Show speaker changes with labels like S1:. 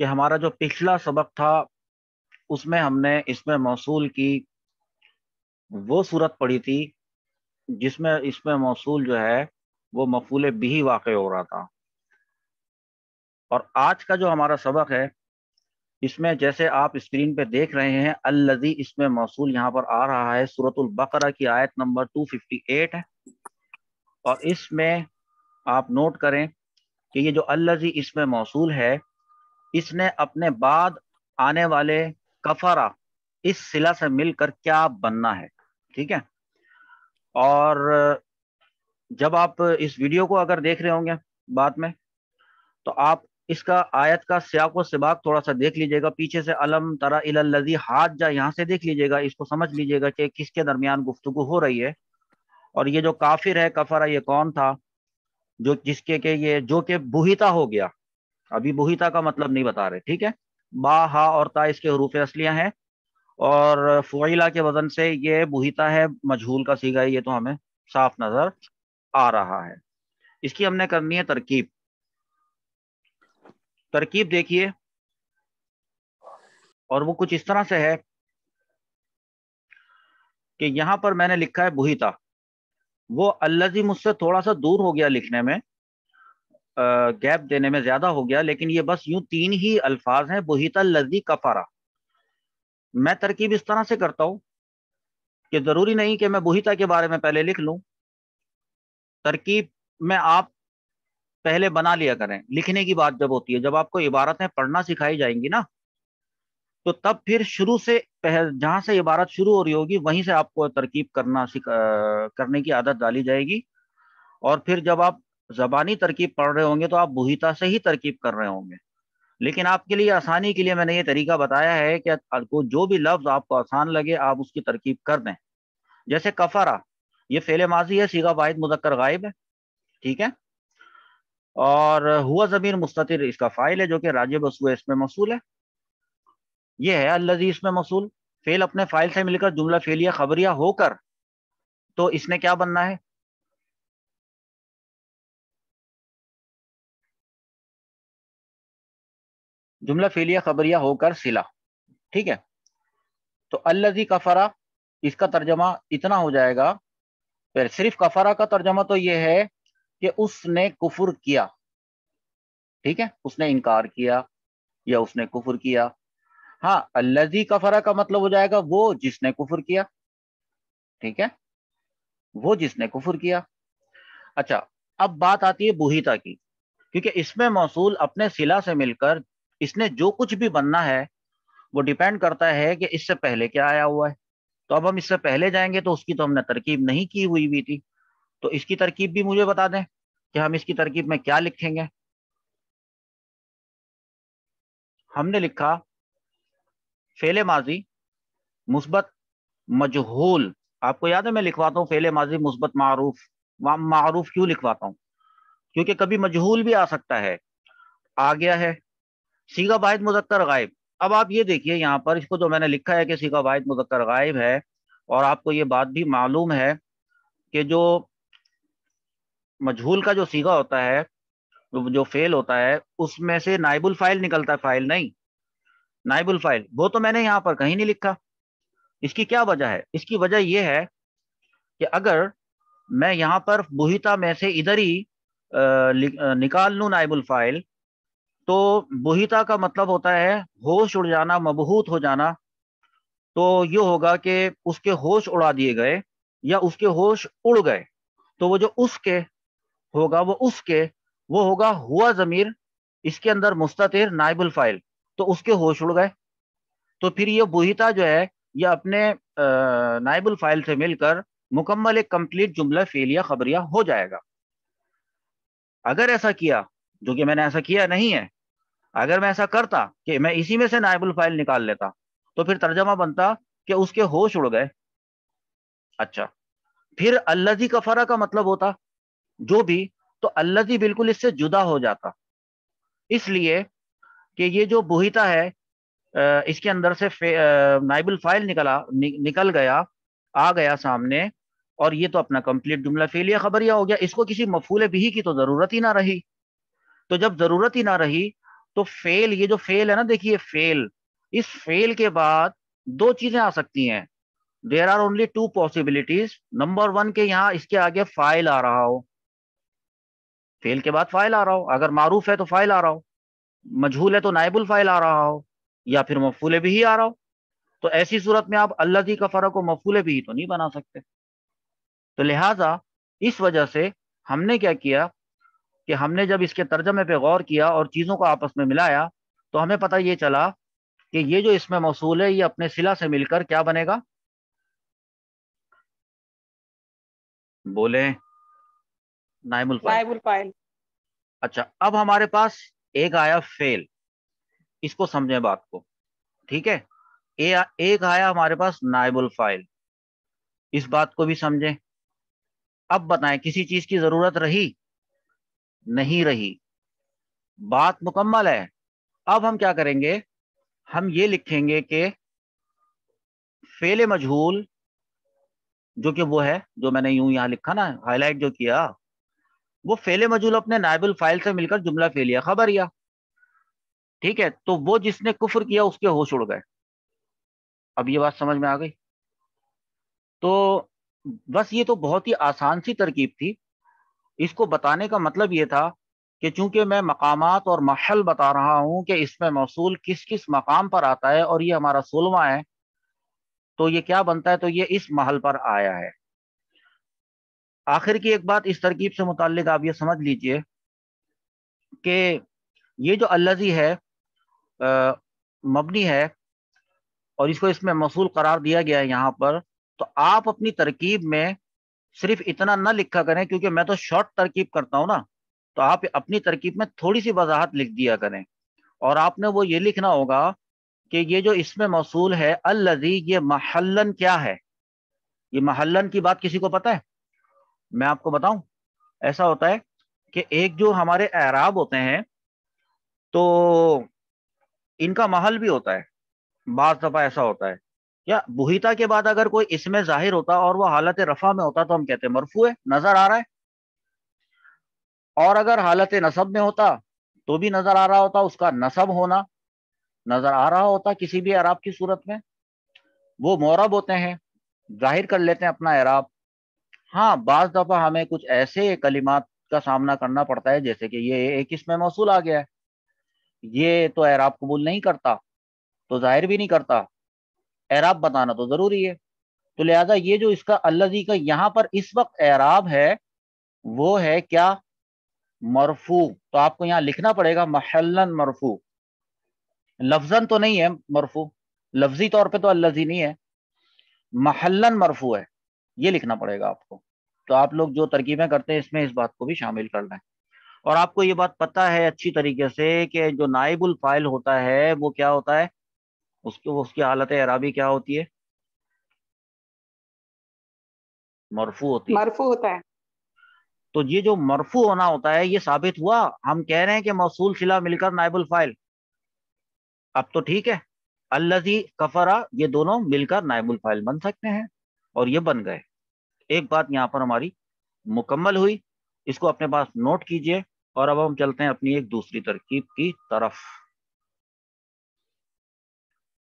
S1: کہ ہمارا جو پچھلا سبق تھا اس میں ہم نے اسم موصول کی وہ صورت پڑھی تھی جس میں اسم موصول جو ہے وہ مفعول بھی واقع ہو رہا تھا. اور آج کا جو ہمارا سبق ہے اس میں جیسے آپ اسکرین پہ دیکھ رہے ہیں الذی اسم موصول یہاں پر آ رہا ہے، سورۃ البقرہ کی آیت نمبر 258 ہے. اور اس میں آپ نوٹ کریں کہ یہ جو الذی اسم موصول ہے اس نے اپنے بعد آنے والے کفرہ اس صلہ سے مل کر کیا بننا ہے. ٹھیک ہے، اور جب آپ اس ویڈیو کو اگر دیکھ رہے ہوں گے بعد میں تو آپ اس کا آیت کا سیاق و سباق تھوڑا سا دیکھ لیجئے گا. پیچھے سے الم تری الی الذی حاجہ یہاں سے دیکھ لیجئے گا، اس کو سمجھ لیجئے گا کہ کس کے درمیان گفتگو ہو رہی ہے. اور یہ جو کافر ہے کفرہ، یہ کون تھا؟ جو جس کے کہ یہ جو کہ بہیتا ہو گیا. ابھی بہیتا کا مطلب نہیں بتا رہے، ٹھیک ہے. با ہا اور تا اس کے حروف اصلیہ ہیں، اور فعیلہ کے وزن سے یہ بہیتا ہے، مجہول کا صیغہ ہے، یہ تو ہمیں صاف نظر آ رہا ہے. اس کی ہم نے کرنی ہے ترکیب. ترکیب دیکھیے، اور وہ کچھ اس طرح سے ہے کہ یہاں پر میں نے لکھا ہے بہیتا، وہ الذی مجھ سے تھوڑا سا دور ہو گیا لکھنے میں، گیپ دینے میں زیادہ ہو گیا، لیکن یہ بس یوں تین ہی الفاظ ہیں، بہیتا الذی کفرہ. میں ترکیب اس طرح سے کرتا ہوں کہ ضروری نہیں کہ میں بہیتا کے بارے میں پہلے لکھ لوں. ترکیب میں آپ پہلے بنا لیا کریں. لکھنے کی بات جب ہوتی ہے، جب آپ کو عبارتیں پڑھنا سکھائی جائیں گی نا، تو تب پھر شروع سے جہاں سے عبارت شروع ہو رہی ہوگی وہیں سے آپ کو ترکیب کرنے کی عادت ڈالی جائے گی. اور پھر جب آپ زبانی ترکیب پڑھ رہے ہوں گے تو آپ بہیتا سے ہی ترکیب کر رہے ہوں گے. لیکن آپ کے لیے آسانی کے لیے میں نے یہ طریقہ بتایا ہے کہ جو بھی لفظ آپ کو آسان لگے آپ اس کی ترکیب کر دیں. جیسے کفرہ، یہ فعل ماضی ہے، صیغہ واحد مذکر غائب ہے، ٹھیک ہے. اور ہوا ضمیر مستتر اس کا فاعل ہے جو کہ راجع بسوء اسم موصول ہے. یہ ہے الذی اسم موصول. فعل اپنے فاعل سے مل کر جملہ فعلیہ خبریہ ہو کر تو اس نے کیا بننا ہے؟ جملہ فعلیہ خبریہ ہو کر صلہ. ٹھیک ہے، تو الذی کفرہ اس کا ترجمہ اتنا ہو جائے گا. پھر صرف کفرہ کا ترجمہ تو یہ ہے کہ اس نے کفر کیا. ٹھیک ہے، اس نے انکار کیا یا اس نے کفر کیا. ہاں، الذی کفرہ کا مطلب ہو جائے گا وہ جس نے کفر کیا. ٹھیک ہے، وہ جس نے کفر کیا. اچھا، اب بات آتی ہے بہیتا کی، کیونکہ اس میں موصول اپنے صلہ سے مل کر اس نے جو کچھ بھی بننا ہے وہ ڈیپینڈ کرتا ہے کہ اس سے پہلے کیا آیا ہوا ہے. تو اب ہم اس سے پہلے جائیں گے تو اس کی تو ہم نے ترکیب نہیں کی ہوئی تھی، تو اس کی ترکیب بھی مجھے بتا دیں کہ ہم اس کی ترکیب میں کیا لکھیں گے. ہم نے لکھا فعل ماضی مثبت مجہول. آپ کو یاد ہے میں لکھواتا ہوں فعل ماضی مثبت معروف. معروف کیوں لکھواتا ہوں؟ کیونکہ کبھی مجہول بھی آ سکتا ہے. آ گیا ہے صیغہ واحد مذکر غائب. اب آپ یہ دیکھیے یہاں پر اس کو جو میں نے لکھا ہے کہ صیغہ واحد مذکر غائب ہے، اور آپ کو یہ بات بھی معلوم ہے کہ جو مجہول کا جو صیغہ ہوتا ہے، جو فعل ہوتا ہے، اس میں سے نائب الفاعل نکلتا ہے، فاعل نہیں. نائب الفاعل وہ تو میں نے یہاں پر کہیں نہیں لکھا. اس کی کیا وجہ ہے؟ اس کی وجہ یہ ہے کہ اگر میں یہاں پر بہیتا میں سے ادھر ہی نکال لوں نائب الفاعل، تو بہیتا کا مطلب ہوتا ہے ہوش اڑ جانا، مبہوت ہو جانا. تو یہ ہوگا کہ اس کے ہوش اڑا دیے گئے یا اس کے ہوش اڑ گئے. تو وہ جو اس کے ہوگا وہ ہوگا ہوا ضمیر، اس کے اندر مستتر نائب الفاعل، تو اس کے ہوش اڑ گئے. تو پھر یہ بہیتا جو ہے یہ اپنے نائب الفاعل سے مل کر مکمل ایک کمپلیٹ جملہ فعلیہ خبریہ ہو جائے گا. اگر ایسا کیا، جو کہ میں نے ایسا کیا نہیں ہے، اگر میں ایسا کرتا کہ میں اسی میں سے نائب الفاعل نکال لیتا تو پھر ترجمہ بنتا کہ اس کے ہوش اڑ گئے. اچھا، پھر الذی کفرہ کا مطلب ہوتا جو بھی، تو الذی بالکل اس سے جدا ہو جاتا، اس لیے کہ یہ جو بہیتا ہے اس کے اندر سے نائب الفاعل نکل گیا، آ گیا سامنے، اور یہ تو اپنا کمپلیٹ جملہ فعلیہ خبریہ ہو گیا. اس کو کسی مفعول بھی کی تو ضرورت ہی نہ رہی. تو جب ضرورت ہی نہ رہی تو فیل، یہ جو فیل ہے نا، دیکھیے فیل، اس فیل کے بعد دو چیزیں آ سکتی ہیں. There are only two possibilities. Number one کے یہاں اس کے آگے فائل آ رہا ہو، فیل کے بعد فائل آ رہا ہو. اگر معروف ہے تو فائل آ رہا ہو، مجہول ہے تو نائب الفائل آ رہا ہو، یا پھر مفعول بھی آ رہا ہو. تو ایسی صورت میں آپ الذی کا فرق کو مفعول بھی تو نہیں بنا سکتے. تو لہٰذا اس وجہ سے ہم نے کیا کیا کہ ہم نے جب اس کے ترجمے پہ غور کیا اور چیزوں کو آپس میں ملایا تو ہمیں پتہ یہ چلا کہ یہ جو اسم موصول ہے یہ اپنے صلہ سے مل کر کیا بنے گا؟ بولیں. نائب الفائل.
S2: نائب الفاعل.
S1: اچھا، اب ہمارے پاس ایک آیا فیل، اس کو سمجھیں بات کو، ٹھیک ہے. ایک آیا ہمارے پاس نائب الفائل، اس بات کو بھی سمجھیں. اب بتائیں کسی چیز کی ضرورت رہی؟ نہیں رہی، بات مکمل ہے. اب ہم کیا کریں گے؟ ہم یہ لکھیں گے کہ فعل مجہول، جو کہ وہ ہے جو میں نے یوں یہاں لکھا نا، ہائی لائٹ جو کیا، وہ فعل مجہول اپنے نائب الفاعل سے مل کر جملہ فعلیہ خبریہ، ٹھیک ہے. تو وہ جس نے کفر کیا اس کے ہوش اڑ گئے. اب یہ بات سمجھ میں آ گئی؟ تو بس یہ تو بہت ہی آسان سی ترکیب تھی. اس کو بتانے کا مطلب یہ تھا کہ چونکہ میں مقامات اور محل بتا رہا ہوں کہ اس میں موصول کس کس مقام پر آتا ہے، اور یہ ہمارا 16واں ہے، تو یہ کیا بنتا ہے؟ تو یہ اس محل پر آیا ہے. آخر کی ایک بات اس ترکیب سے متعلق آپ یہ سمجھ لیجئے کہ یہ جو الذی ہے مبنی ہے اور اس کو اس میں موصول قرار دیا گیا ہے یہاں پر. تو آپ اپنی ترکیب میں صرف اتنا نہ لکھا کریں، کیونکہ میں تو شارٹ ترکیب کرتا ہوں نا، تو آپ اپنی ترکیب میں تھوڑی سی وضاحت لکھ دیا کریں. اور آپ نے وہ یہ لکھنا ہوگا کہ یہ جو اس میں موصول ہے الذی، یہ محلن کیا ہے؟ یہ محلن کی بات کسی کو پتہ ہے؟ میں آپ کو بتاؤں. ایسا ہوتا ہے کہ ایک جو ہمارے اعراب ہوتے ہیں تو ان کا محل بھی ہوتا ہے. بعض دفعہ ایسا ہوتا ہے یا بہیتا کے بعد اگر کوئی اسم ظاہر ہوتا اور وہ حالت رفع میں ہوتا تو ہم کہتے ہیں مرفوع ہے، نظر آ رہا ہے. اور اگر حالت نصب میں ہوتا تو بھی نظر آ رہا ہوتا، اس کا نصب ہونا نظر آ رہا ہوتا کسی بھی اعراب کی صورت میں. وہ معرب ہوتے ہیں، ظاہر کر لیتے ہیں اپنا اعراب. ہاں بعض دفعہ ہمیں کچھ ایسے کلمات کا سامنا کرنا پڑتا ہے جیسے کہ یہ ایک اسم موصول آ گیا ہے، یہ تو اعراب قبول نہیں کرتا، تو ظاہر بھی نہیں کرتا، اعراب بتانا تو ضروری ہے. تو لہذا یہ جو اس کا الذی کا یہاں پر اس وقت اعراب ہے وہ ہے کیا؟ مرفوع. تو آپ کو یہاں لکھنا پڑے گا محلن مرفوع. لفظاً تو نہیں ہے مرفوع، لفظی طور پہ تو الذی نہیں ہے، محلن مرفوع ہے، یہ لکھنا پڑے گا آپ کو. تو آپ لوگ جو ترکیبیں کرتے ہیں اس میں اس بات کو بھی شامل کر لیں. اور آپ کو یہ بات پتہ ہے اچھی طریقے سے کہ جو نائب الفاعل ہوتا ہے وہ کیا ہوتا ہے؟ اس کی حالت اعرابی کیا ہوتی ہے؟ مرفوع ہوتی ہے.
S2: مرفوع ہوتا ہے.
S1: تو یہ جو مرفوع ہونا ہوتا ہے یہ ثابت ہوا. ہم کہہ رہے ہیں کہ موصول صلہ مل کر نائب الفاعل. اب تو ٹھیک ہے، الذی کفرا یہ دونوں مل کر نائب الفاعل بن سکتے ہیں، اور یہ بن گئے. ایک بات یہاں پر ہماری مکمل ہوئی، اس کو اپنے پاس نوٹ کیجئے. اور اب ہم چلتے ہیں اپنی ایک دوسری ترکیب کی طرف.